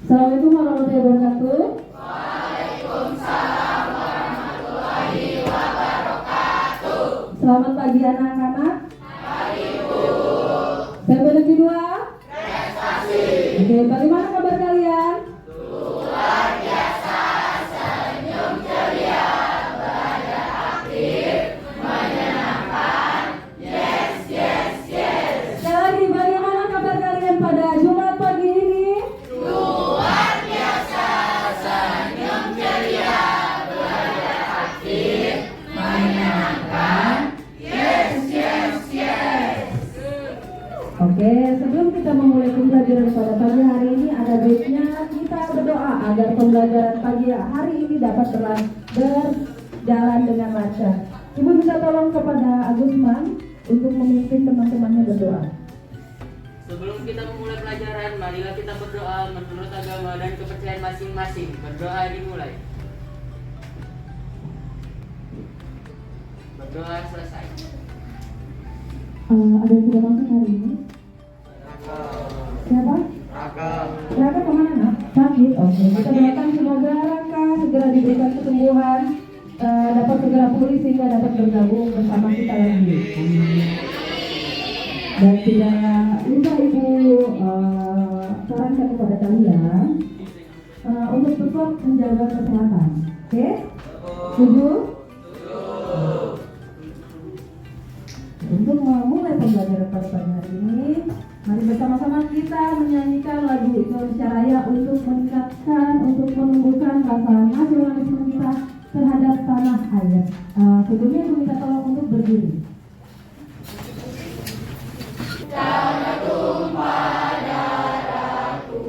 Assalamualaikum warahmatullahi wabarakatuh. Waalaikumsalam warahmatullahi wabarakatuh. Selamat pagi anak-anak. Pagi Bu. Saya bagi dua. Prestasi. Oke, bagaimana kabar kalian? Luar biasa. Senyum ceria, belajar aktif, menyenangkan. Yes, yes, yes. Sekali lagi, bagaimana kabar kalian pada Jumat pagi ini? Luar biasa. Senyum ceria, belajar aktif, menyenangkan. Yes, yes, yes. Oke, sebelum kita memulai pembelajaran pada pagi hari ini, ada baiknya kita berdoa agar pembelajaran pagi hari ini dapat berjalan dengan lancar. Ibu minta tolong kepada Agusman untuk memimpin teman-temannya berdoa. Sebelum kita memulai pelajaran, marilah kita berdoa menurut agama dan kepercayaan masing-masing. Berdoa dimulai. Berdoa selesai. Ada yang sudah masuk hari ini? Siapa? Raka kemana nak? Sakit. Oke, kita doakan semoga Raka segera diberikan kesembuhan, dapat segera pulih sehingga dapat bergabung bersama kita lagi. Dan tidak lupa ibu sarankan kepada kalian untuk tetap menjaga kesehatan. Oke? Setuju? Untuk memulai pembelajaran pada pagi hari ini, mari bersama-sama kita menyanyikan lagu Indonesia Raya untuk meningkatkan, untuk menumbuhkan rasa nasionalisme kita terhadap tanah air. Sebelumnya aku minta tolong untuk berdiri. Jangan tumpah darahku,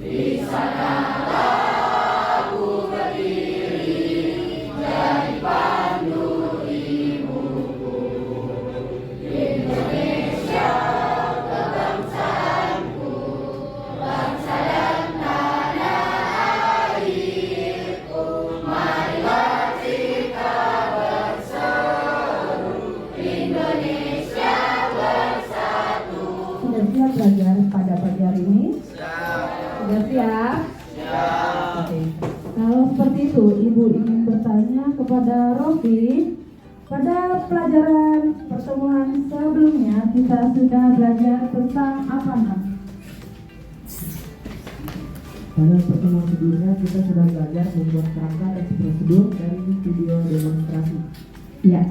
di sanalah aku berdiri, jadi pandu ibuku. Indonesia kebangsaanku, bangsa dan tanah airku. Marilah kita berseru, Indonesia bersatu. Sudah siap belajar pada pagi hari ini? Sudah siap? Oke. Kalau seperti itu, Ibu ingin bertanya kepada Rofi. Pada pelajaran pertemuan sebelumnya kita sudah belajar tentang apa, Nak? Pada pertemuan sebelumnya kita sudah belajar membuat kerangka dan prosedur dari video demonstrasi. Ya.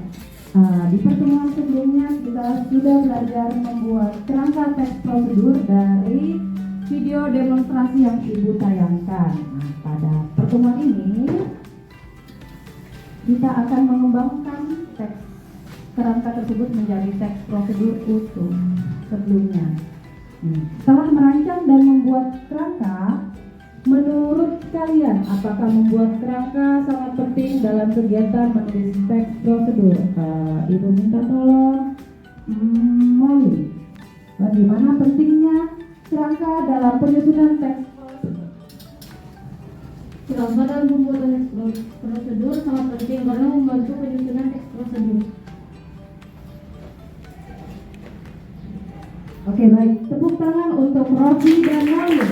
Di pertemuan sebelumnya kita sudah belajar membuat kerangka teks prosedur dari video demonstrasi yang Ibu tayangkan. Nah, pada pertemuan ini kita akan mengembangkan teks kerangka tersebut menjadi teks prosedur utuh sebelumnya. Setelah merancang dan membuat kerangka, menurut kalian apakah membuat kerangka sangat penting dalam kegiatan menulis teks prosedur? Ibu minta tolong Molly, bagaimana pentingnya kerangka dalam penyusunan teks prosedur? Kerangka dalam pembuatan teks prosedur sangat penting karena membantu penyusunan teks prosedur. Oke, baik. Tepuk tangan untuk Rofi dan Molly.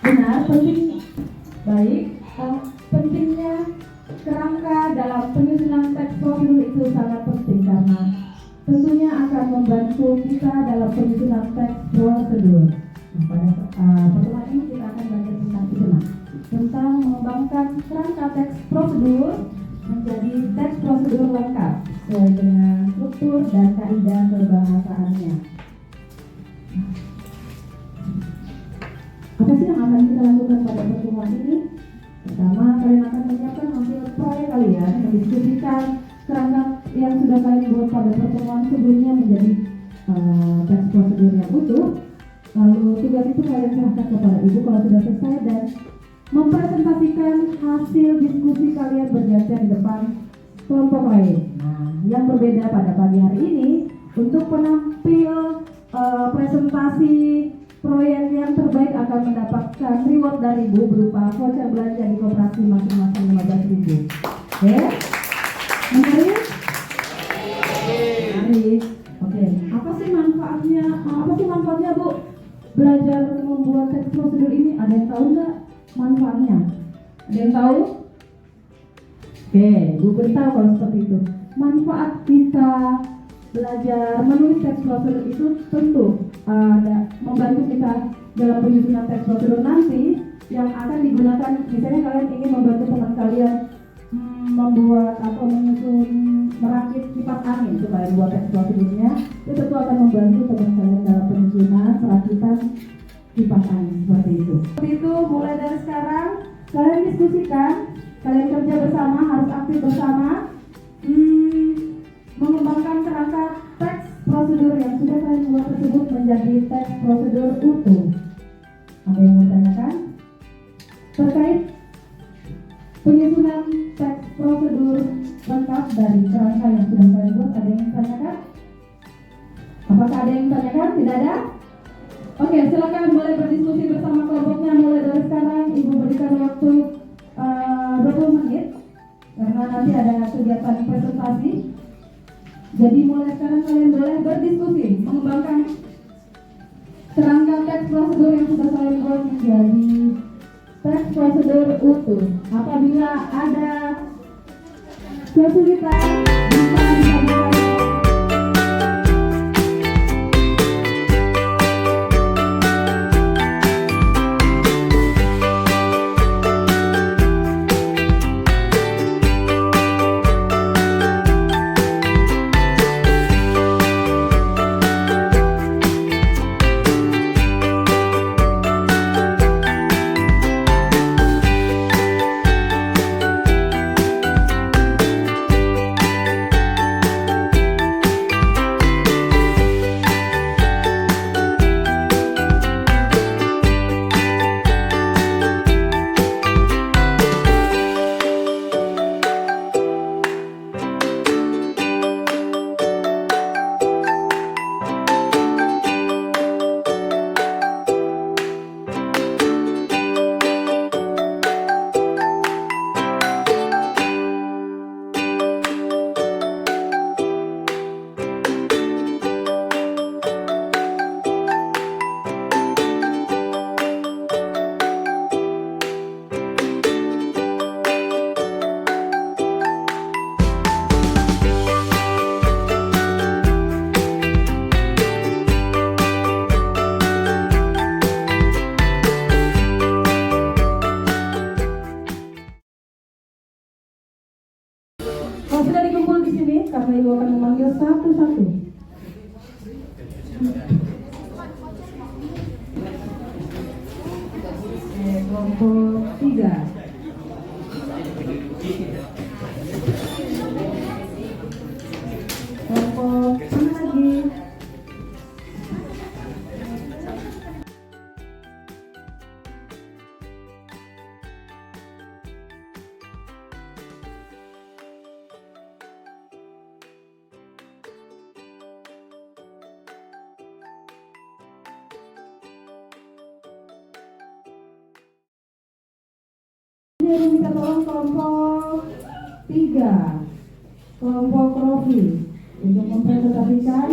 Benar, penting. Baik. Pentingnya kerangka dalam penyusunan teks prosedur itu sangat penting karena tentunya akan membantu kita dalam penyusunan teks prosedur. Nah, pada pertemuan ini kita akan belajar tentang itu, nah, tentang mengembangkan kerangka teks prosedur menjadi teks prosedur lengkap sesuai dengan struktur dan kaidah kebahasaannya. Apa sih yang akan kita lakukan pada pertemuan ini? Pertama, kalian akan menyiapkan hasil proyek kalian, mendiskusikan kerangka yang sudah kalian buat pada pertemuan sebelumnya menjadi teks prosedur yang utuh. Lalu tugas itu kalian serahkan kepada ibu kalau sudah selesai dan mempresentasikan hasil diskusi kalian bergeser di depan kelompok lain. Nah, yang berbeda pada pagi hari ini untuk penampil presentasi proyek yang terbaik akan mendapatkan reward dari ibu berupa voucher belanja di koperasi masing-masing 15.000. Oke? Menarik? Menarik. Oke. Apa Apa sih manfaatnya Bu? Belajar membuat teks prosedur ini, ada yang tahu nggak manfaatnya? Ada yang tahu? Oke, Bu beritahu kalau seperti itu. Manfaat kita belajar menulis teks prosedur itu tentu ada membantu kita dalam penyusunan teks prosedur nanti yang akan digunakan. Misalnya kalian ingin membantu teman kalian membuat atau merakit kipas angin supaya buat teks prosedurnya, itu tentu akan membantu teman kalian dalam penyusunan perakitan kipas angin seperti itu. Seperti itu, mulai dari sekarang kalian diskusikan, kalian kerja bersama, harus aktif bersama, mengembangkan kerangka teks prosedur yang sudah kalian buat tersebut menjadi teks prosedur utuh. Ada yang mau tanyakan terkait penyusunan teks prosedur lengkap dari kerangka yang sudah kalian buat? Ada yang tanyakan? Apakah ada yang tanyakan? Tidak ada? Oke, silakan boleh berdiskusi bersama kelompoknya mulai dari sekarang. Ibu berikan waktu 20 menit karena nanti ada kegiatan presentasi. Jadi mulai sekarang kalian boleh berdiskusi mengembangkan kerangka teks prosedur yang sudah kalian buat menjadi teks prosedur utuh. Apabila ada kesulitan bisa ditanyakan. Kalau sudah dikumpul di sini, karena Ibu akan memanggil satu-satu. Kelompok 3. Kelompok mana lagi? Ini minta tolong kelompok 3, kelompok Rofi, untuk mempresentasikan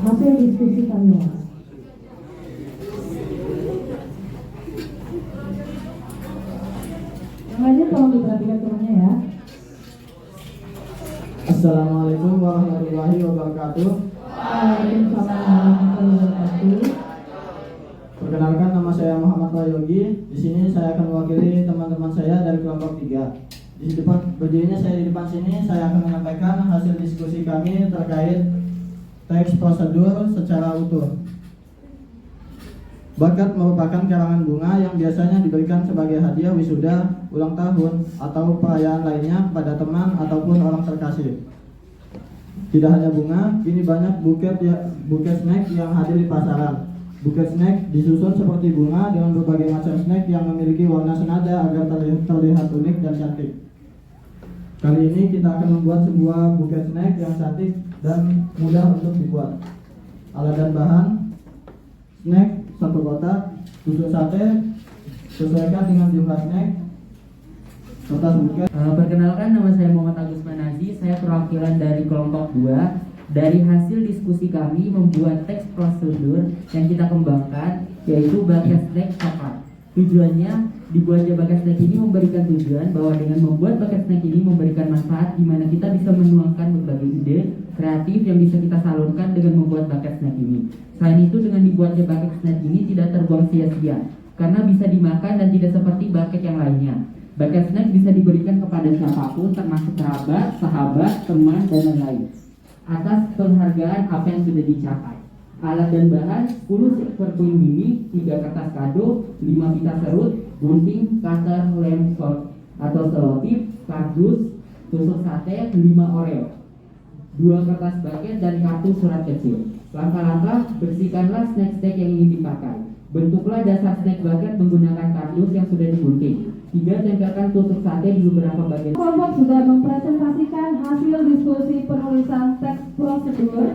hasil diskusi kalian. Yang lainnya tolong diperhatikan temannya ya. Assalamualaikum warahmatullahi wabarakatuh. Waalaikumsalam warahmatullahi wabarakatuh. Perkenalkan, nama saya Muhammad Wayogi. Di sini saya akan mewakili teman-teman saya dari kelompok 3. Di depan berdirinya saya di depan sini, saya akan menyampaikan hasil diskusi kami terkait teks prosedur secara utuh. Bakat merupakan karangan bunga yang biasanya diberikan sebagai hadiah wisuda, ulang tahun, atau perayaan lainnya pada teman ataupun orang terkasih. Tidak hanya bunga, kini banyak buket snack yang hadir di pasaran. Buket snack disusun seperti bunga dengan berbagai macam snack yang memiliki warna senada agar terlihat unik dan cantik. Kali ini kita akan membuat sebuah buket snack yang cantik dan mudah untuk dibuat. Alat dan bahan: snack 1 kotak, susu sate sesuaikan dengan jumlah snack, kertas buket. Perkenalkan, nama saya Muhammad Agus Manazi. Saya perwakilan dari kelompok 2. Dari hasil diskusi kami membuat teks prosedur yang kita kembangkan, yaitu bucket snack coklat. Tujuannya, dibuatnya bucket snack ini memberikan tujuan bahwa dengan membuat bucket snack ini memberikan manfaat di mana kita bisa menuangkan berbagai ide kreatif yang bisa kita salurkan dengan membuat bucket snack ini. Selain itu, dengan dibuatnya bucket snack ini tidak terbuang sia-sia karena bisa dimakan dan tidak seperti bucket yang lainnya. Bucket snack bisa diberikan kepada siapapun termasuk kerabat, sahabat, teman, dan lain-lain atas penghargaan apa yang sudah dicapai. Alat dan bahan 10 silver coin mini, 3 kertas kado, 5 pita serut, gunting, cutter, lem, atau selotip, kardus, tusuk sate, 5 oreo, 2 kertas bucket, dan kartu surat kecil. Langkah-langkah, bersihkanlah snack yang ingin dipakai. Bentuklah dasar snack bucket menggunakan kardus yang sudah digunting. 3. Tempelkan tusuk sate di beberapa bagian. Kelompok sudah mempresentasikan hasil diskusi penulisan teks prosedur.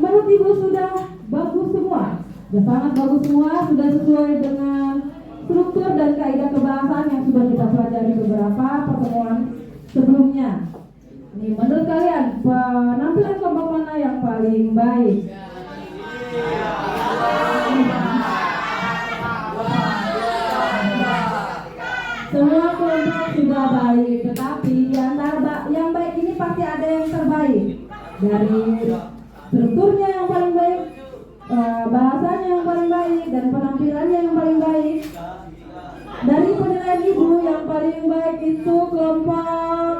Menurut Ibu sudah bagus semua, sudah sangat bagus semua, sudah sesuai dengan struktur dan kaidah kebahasan yang sudah kita pelajari beberapa pertemuan sebelumnya. Nih, menurut kalian penampilan kelompok mana yang paling baik? Semua kelompok sudah baik, tetapi di antara yang baik ini pasti ada yang terbaik. Dari strukturnya yang paling baik, bahasanya yang paling baik, dan penampilannya yang paling baik. Dari penilaian Ibu yang paling baik itu kelompok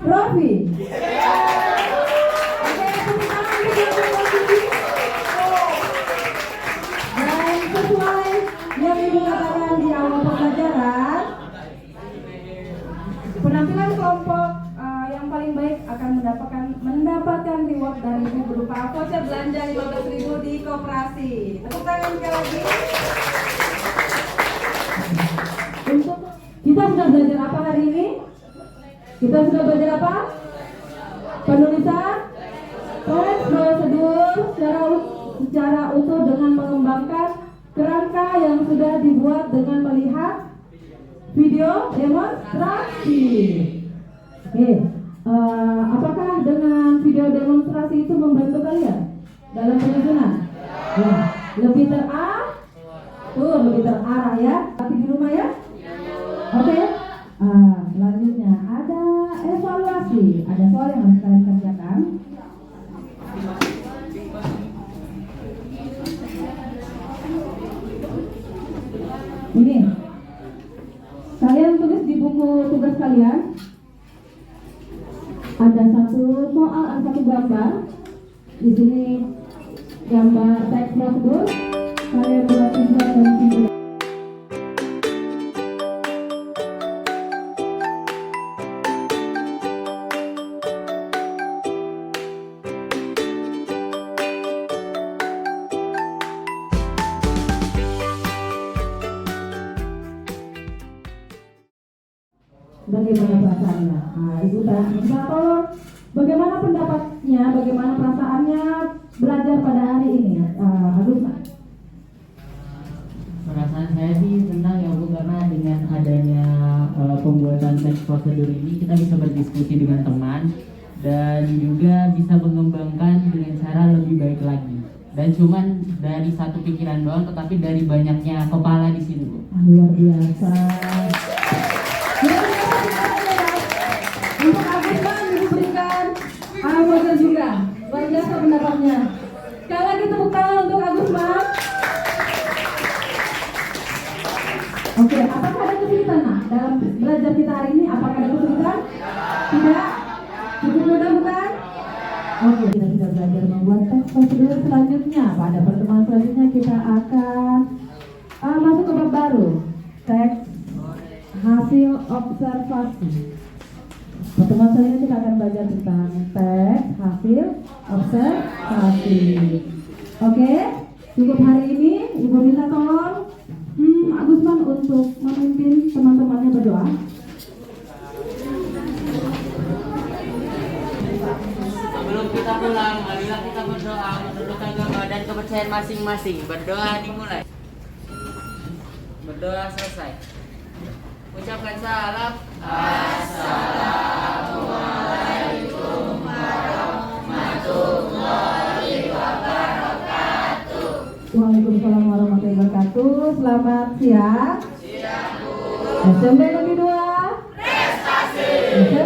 Rofi. Oke, tepuk tangan untuk Rofi. Dan sesuai yang Ibu katakan di awal pembelajaran, penampilan kelompok yang paling baik akan mendapatkan reward dari Ibu berupa voucher belanja 15.000 di koperasi. Tepuk tangan sekali lagi. Untuk kita sudah belajar apa hari ini? Kita sudah belajar apa? Penulisan teks prosedur secara utuh dengan mengembangkan kerangka yang sudah dibuat dengan melihat video demonstrasi. Oke, apakah dengan video demonstrasi itu membantu kalian dalam penyusunan? Ya, lebih terarah ya. Tapi di rumah ya. Oke. Selanjutnya ada evaluasi. Ada soal yang harus kalian kerjakan. Ini kalian tulis di buku tugas kalian. Ada satu soal, ada satu gambar. Di sini gambar teks prosedur. Kalian buat tugas dan simulasi. Bagaimana perasaannya? Ibu minta tolong bagaimana pendapatnya, bagaimana perasaannya belajar pada hari ini? Agus, Perasaan saya sih senang ya Bu, karena dengan adanya pembuatan teks prosedur ini kita bisa berdiskusi dengan teman dan juga bisa mengembangkan dengan cara lebih baik lagi. Dan cuman dari satu pikiran doang, tetapi dari banyaknya kepala di sini Bu. Luar biasa. Untuk Agusman diberikan voucher juga. Luar biasa pendapatnya. Sekali lagi tepuk tangan untuk Agusman. Oke, apakah ada kesulitan dalam belajar kita hari ini? Apakah ada kesulitan? Tidak? Cukup mudah bukan? Oke, kita sudah belajar membuat teks prosedur. Selanjutnya, pada pertemuan selanjutnya kita akan masuk ke bab baru. Teks hasil observasi. Pertemuan selanjutnya kita akan belajar tentang teks hasil observasi. Oke, cukup hari ini. Ibu minta tolong Agusman untuk memimpin teman-temannya berdoa. Sebelum kita pulang, marilah kita berdoa menurut agama dan kepercayaan masing-masing. Berdoa dimulai. Berdoa selesai. Ucapkan salam. Assalamualaikum. Waalaikumsalam warahmatullahi wabarakatuh. Selamat siang. Siang, Bu. SMP Negeri